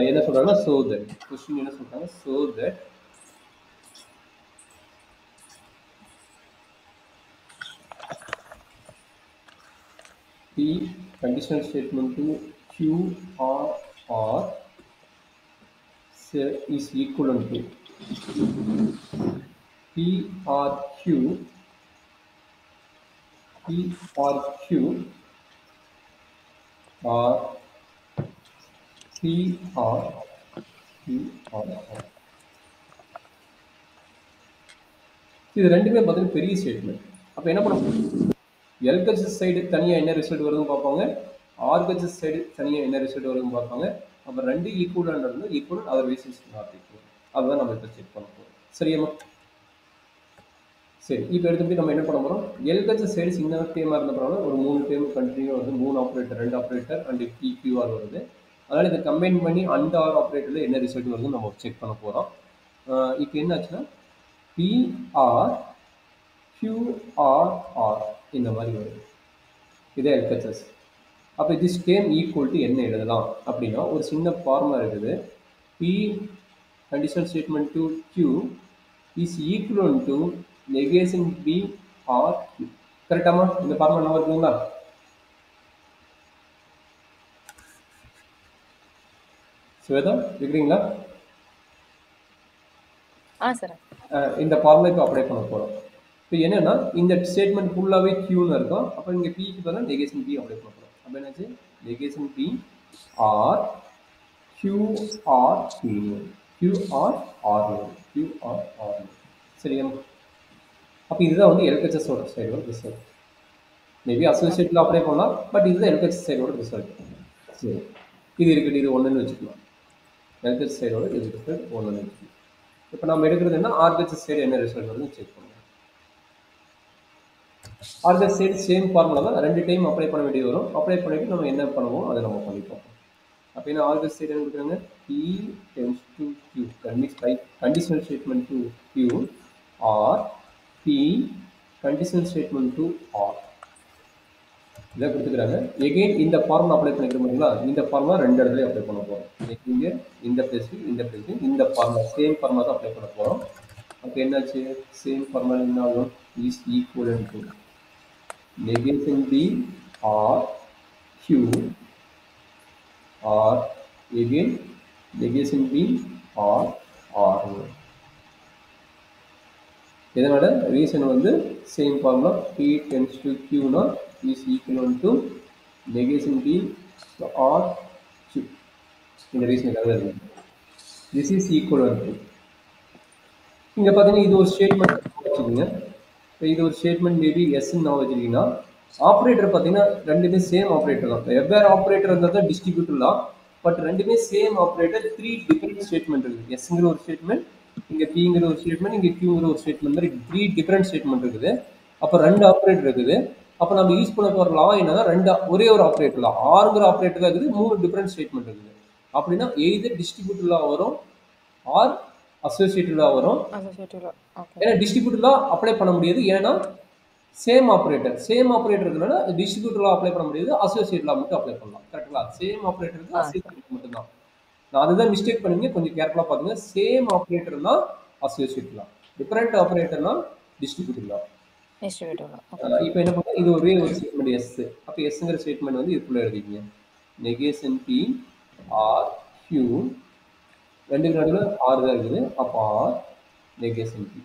என்ன சொல்றாங்கன்னா so that question என்ன சொல்றாங்க so that the conditional statement to q or is equivalent to p or q or p or q or r. இது ரெண்டுமே பார்த்தீங்கன்னா பெரிய ஸ்டேட்மெண்ட். அப்போ என்ன பண்ண எல்ஹெச்எஸ் சைடு தனியாக என்ன ரிசல்ட் வருதுன்னு பார்ப்பாங்க, ஆர்ஹெச்எஸ் சைடு தனியாக என்ன ரிசல்ட் வருதுன்னு பார்ப்பாங்க. அப்போ ரெண்டு ஈக்குவலாக இருந்தால் equal otherwise is not equal. அதுதான் நம்ம இப்போ செக் பண்ண போகிறோம். சரியாம்மா? சரி, இப்போ எடுத்துகிட்டு நம்ம என்ன பண்ண போகிறோம், எல்ஹெச்எஸ் சைடு சின்ன டேமாக இருந்தப்பறம் ஒரு 3 டேம் கண்டினியூ வருது, 3 ஆப்ரேட்டர் 2 ஆப்ரேட்டர் அண்ட் பிக்யூஆர் வருது. அதனால் இதை கம்பைன் பண்ணி அண்ட் ஆர் ஆப்ரேட்டரில் என்ன ரிசல்ட் வருதுன்னு நம்ம செக் பண்ண போகிறோம். இப்போ என்ன ஆச்சுன்னா பிஆர் கியூஆர்ஆர் இந்த மாதிரி வருது. இதே எல்ஹெச்எஸ். அப்போ திஸ் டேம் ஈக்குவல் டு என்ன எழுதலாம் அப்படின்னா ஒரு சின்ன ஃபார்முலா இருக்குது. P conditional statement to Q is equal to negation P R Q. கரெக்டாமா? இந்த ஃபார்முலா நல்லா இருக்குங்களா? சுவேதா இருக்கிறீங்களா? இந்த ஃபார்முலா இப்போ அப்ளை பண்ண போகிறோம். இப்போ என்னன்னா இந்த ஸ்டேட்மெண்ட் ஃபுல்லாகவே கியூன்னு இருக்கும். அப்போ இங்கே பிக்கு பதிலாக நெகேஷன் பி அப்ளை பண்ண போகிறோம். அப்போ என்னாச்சு, negation P R Q R Q R R Q R R. சரியா? அப்போ இதுதான் வந்து எல்ஹெச்எஸோட சைடோட ரிசல்ட். மேபி அசோசியேட்டில் அப்ளை பண்ணலாம், பட் இதுதான் எல்ஹெச்எஸ் சைடோட ரிசல்ட். சரி, இது இருக்குது, இது ஒன்றுன்னு வச்சுக்கலாம். எல்ஹெச்எஸ் சைடோட இது ரிசல்ட் ஒன்றுன்னு வச்சுக்கலாம். இப்போ நம்ம எடுக்கிறது என்ன, ஆர்ஹெச்எஸ் சைடு என்ன ரிசல்ட் வருதுன்னு செக் பண்ணுவோம். ஆர்ஹெச்எஸ் சைடு சேம் ஃபார்முலா தான், 2 டைம் அப்ளை பண்ண வேண்டியது வரும். அப்ளை பண்ணிவிட்டு நம்ம என்ன பண்ணுவோம் அதை நம்ம பண்ணிப்போம். அப்போ என்ன ஆர்ஹெச்எஸ் சைடு என்ன கொடுக்குறாங்க, P tends to Q, conditional statement to Q or P conditional statement to R இதை கொடுத்துக்கிறாங்க. எகெயின் இந்த ஃபார்முலா அப்ளை பண்ணிக்கிறோம்ங்களா, இந்த ஃபார்முலா 2 இடத்துல அப்ளை பண்ண போகிறோம். இங்கே இந்த பிளேஸ்க்கு இந்த பிளேஸ்க்கு இந்த ஃபார்முலா சேம் ஃபார்முலா தான் அப்ளை பண்ண போகிறோம். அப்போ என்னாச்சு, சேம் ஃபார்முலா என்ன ஆகும், is equal to negation P R Q R again negation P R R. இதனோட ரீசன் வந்து same formula P tends to Q னா is equal to negation B or Q. இந்த ரீசனுக்காக இருக்கு. This is equal to. இங்க பார்த்தீங்கன்னா இது ஒரு ஸ்டேட்மெண்ட் வச்சுக்கோங்க. இப்போ இது ஒரு ஸ்டேட்மெண்ட் மேபி எஸ்ன்னு நான் வச்சுக்கிட்டீங்கன்னா ஆப்ரேட்டர் பார்த்தீங்கன்னா ரெண்டுமே சேம் ஆப்ரேட்டர் தான். வெவ்வேறு ஆப்ரேட்டர் இருந்தால் தான் டிஸ்ட்ரிபியூட்டர்லாம், பட் ரெண்டுமே சேம் ஆப்ரேட்டர் 3 டிஃபரெண்ட் ஸ்டேட்மெண்ட் இருக்குது. எஸ்ங்கிற ஒரு ஸ்டேட்மெண்ட், இங்கே பிங்கிற ஒரு ஸ்டேட்மெண்ட், இங்கே கியூங்கிற ஒரு ஸ்டேட்மெண்ட் மாதிரி 3 டிஃபரெண்ட் ஸ்டேட்மெண்ட் இருக்குது. அப்போ 2 ஆப்ரேட்டர் இருக்குது. அப்போ நம்ம யூஸ் பண்ண போகிற லா என்னன்னா ஒரே ஒரு ஆப்ரேட்டர் தான், ஆறுங்கிற ஆப்ரேட்டர் தான் இருக்குது, 3 டிஃபரெண்ட் ஸ்டேட்மெண்ட் இருக்குது. அப்படின்னா எய்தர் டிஸ்ட்ரிபியூட்டர் லா வரும் ஆர் அசோசியேட்டிவ் லா வரும். ஏன்னா டிஸ்ட்ரிபியூட்டர் லா அப்ளை பண்ண முடியாது, ஏன்னா சேம் ஆப்ரேட்டர் இருக்கிறனால டிஸ்ட்ரிபியூட்டர் லா அப்ளை பண்ண முடியாது, அசோசியேட் லா மட்டும் அப்ளை பண்ணலாம். கரெக்டுங்களா? சேம் ஆப்ரேட்டருக்கு அசோசியேட் மட்டும் தான். நான் அதுதான் மிஸ்டேக் பண்ணுங்க, கொஞ்சம் கேர்ஃபுல்லாக பார்த்துங்க. சேம் ஆப்ரேட்டர்னா அசோசியேட் லா, டிஃபரெண்ட் ஆப்ரேட்டர்னா டிஸ்ட்ரிபியூட்டர் லா. இப்போ என்ன பண்ணா இது ஒரே ஒரு ஸ்டேட்மெண்ட் எஸ். அப்போ எஸ்ங்கிற ஸ்டேட்மெண்ட் வந்து இதுக்குள்ள எழுதிக்கங்க. நெகேஷன் பி ஆர் கியூ, ரெண்டுக்கு நடுவில் ஆர் தான் இருக்குது. அப்போ ஆர் நெகேஷன் பி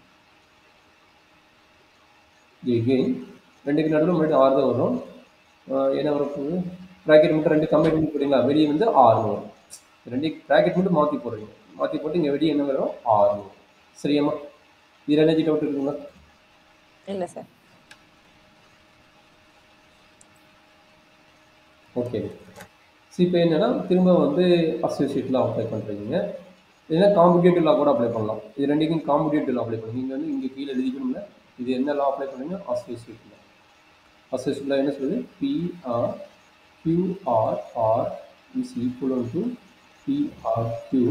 எகெயின் ரெண்டுக்கு நடுவில் மறுபடியும் ஆர் தான் வரும். என்ன வரப்போகுது, ப்ராக்கெட் மட்டும் 2 கம்பைன் பண்ணி போடுறீங்களா, வெளியே வந்து ஆர்னு வரும். 2 ப்ராக்கெட் மட்டும் மாற்றி போடுறீங்க, மாற்றி போட்டு இங்கே வெளியே என்ன வரும், ஆர்னு வரும். சரியாம்மா? இதில் எனர்ஜி டவுட் இருக்குங்களா? இல்லை சார். ஓகே. ஸோ இப்போ என்னன்னா திரும்ப வந்து அசோசியேட்டில் அப்ளை பண்ணுறீங்க, இல்லைன்னா காம்படிட்டிவ் லா கூட அப்ளை பண்ணலாம். இது ரெண்டுக்கும் காம்படிட்டிவ் லா அப்ளை பண்ணுங்க. நீங்கள் வந்து இங்கே கீழே எழுதிக்கணும்ல, இது என்ன லா அப்ளை பண்ணுங்க, அசோசியேட் லா. அசோசியேட் லா என்ன சொல்லுது, P or Q or R is equal to P or Q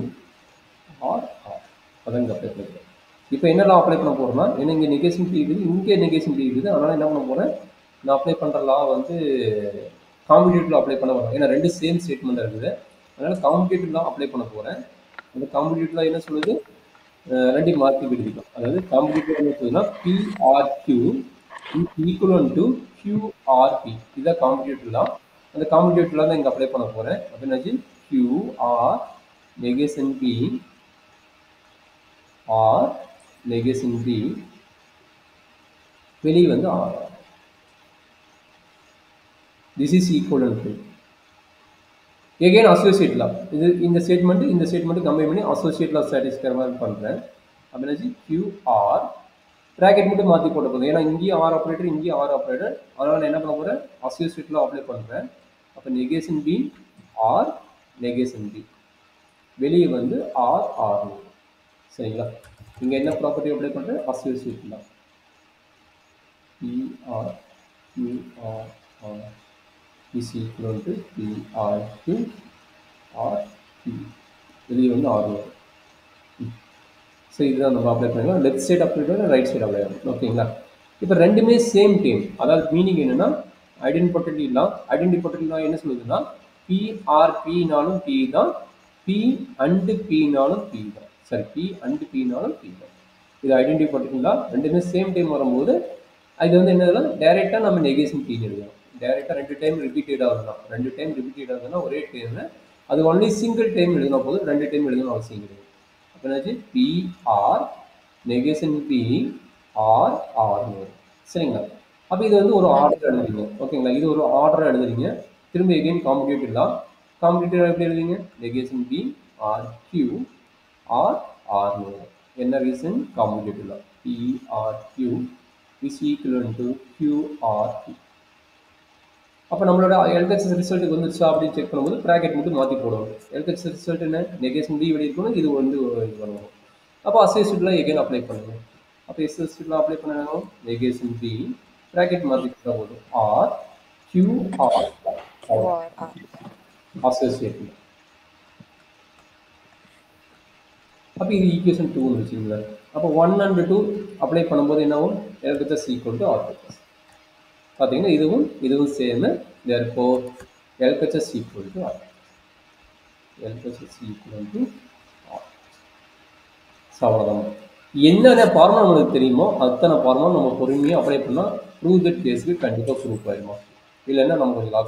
or R. அதான் இங்கே அப்ளை பண்ணுறேன். இப்போ என்ன லா அப்ளை பண்ண போகிறோம்னா, ஏன்னா இங்கே நெகேஷன் பி இருக்குது, இங்கே நெகேஷன் பி இருக்குது. அதனால் என்ன பண்ண போகிறேன், நான் அப்ளை பண்ணுற லா வந்து காம்படிட்டிவ்ல அப்ளை பண்ண வரும். ஏன்னா 2 சேம் ஸ்டேட்மெண்ட் இருக்குது. அதனால காம்படிட்டிவ்ல அப்ளை பண்ண போறேன். அந்த காம்படிட்டிவ்ல என்ன சொல்லுது? 2யும் மாத்தி எழுதிக்கலாம். அதாவது காம்படிட்டிவ்ல என்ன சொல்லுதுன்னா PRQ is equal to QRP. இதுதான் காம்படிட்டிவ்ல. அந்த காம்படிட்டிவ்ல தான் இங்க அப்ளை பண்ண போறேன். அப்ப என்னாச்சு? QR negation P or negation P வெளியே வந்து R. This is equivalent to again associate law. இது இந்த ஸ்டேட்மெண்ட் கம்பைன் பண்ணி associate law satisfy மாதிரி பண்றேன். அப்ப என்னாச்சு? QR பிராக்கெட் மட்டும் மாத்தி போட போதும். ஏன்னா இங்கேயும் R ஆபரேட்டர், இங்கேயும் R ஆபரேட்டர். அதனால நான் என்ன பண்ண போறேன்? associate law அப்ளை பண்றேன். அப்ப negation B or negation B வெளியே வந்து R. சரிங்களா? இங்க என்ன ப்ராப்பர்ட்டி அப்ளை பண்றேன்? associate law. PRQR is equal to PRQ or P. வெளியே வந்து R வரும். ஸோ இதுதான் நம்ம அப்ளை பண்ணிக்கலாம். லெஃப்ட் சைடு அப்ளை பண்ணலாம், ரைட் சைடு அப்ளை பண்ணலாம். ஓகேங்களா? இப்போ ரெண்டுமே சேம் டேம். அதாவது மீனிங் என்னன்னா ஐடென்டிட்டி லா என்ன சொல்லுதுன்னா PRPனாலும் P தான், P அண்ட் Pனாலும் P தான். சரி, P அண்ட் Pனாலும் P தான். இது ஐடென்டிட்டி லா. ரெண்டுமே சேம் டைம் வரும்போது அது வந்து என்னதுன்னா டைரெக்டாக நம்ம நெகேஷன் P எழுதலாம். டைரெக்டாக 2 டைம் ரிப்பீட்டட் ஆகுதுன்னா ஒரே டைம் அது ஒன்லி சிங்கிள் டைம் எழுதினா போதும், 2 டைம் எழுதணும் அவசியம் கிடையாது. அப்போ என்னாச்சு? PR நெகேஷன் P R சரிங்களா? அப்போ இது வந்து ஒரு ஆர்டர் எழுதுறீங்க. ஓகேங்களா? இது ஒரு ஆர்டர் எழுதுறீங்க. திரும்ப எகைன் காம்படிட்டிவ் லா எப்படி எழுதுறீங்க? Negation P R Q R என்ன reason? Competitive law. PRQ is equal to QRP. அப்போ நம்மளோட LHS ரிசல்ட்டுக்கு வந்துருச்சா அப்படின்னு செக் பண்ணும்போது ப்ராக்கெட் மட்டும் மாற்றி போடுவோம். LHS ரிசல்ட் என்ன? நெகேஷன் B வெளியே இருக்கணும், இது வந்து இது பண்ணுவோம். அப்போ அசோசியேட்ல எகைன் அப்ளை பண்ணுவோம். அப்போ அசோசியேட்ல அப்ளை பண்ணணும் நெகேஷன் B ப்ராக்கெட் மாற்றி போட்டால் போதும் R QR அசோசியேட். அப்போ இது ஈக்குவேஷன் 2ன்னு வச்சுங்களேன். அப்போ 1 and 2 அப்ளை பண்ணும்போது என்னாகும்? LHS equal to RHS. பார்த்தீங்கன்னா இதுவும் same. therefore LHS equal to RHS. LHS equal to RHS. அவ்வளோதான். என்னென்ன ஃபார்முலா நமக்கு தெரியுமோ அத்தனை ஃபார்முலா நம்ம பொறுமையாக அப்ளை பண்ணால் ப்ரூவ் தட் கேஸுக்கு கண்டிப்பாக ப்ரூஃப் ஆயிடுமா? இல்லைன்னா நம்ம கொஞ்சம் லாக்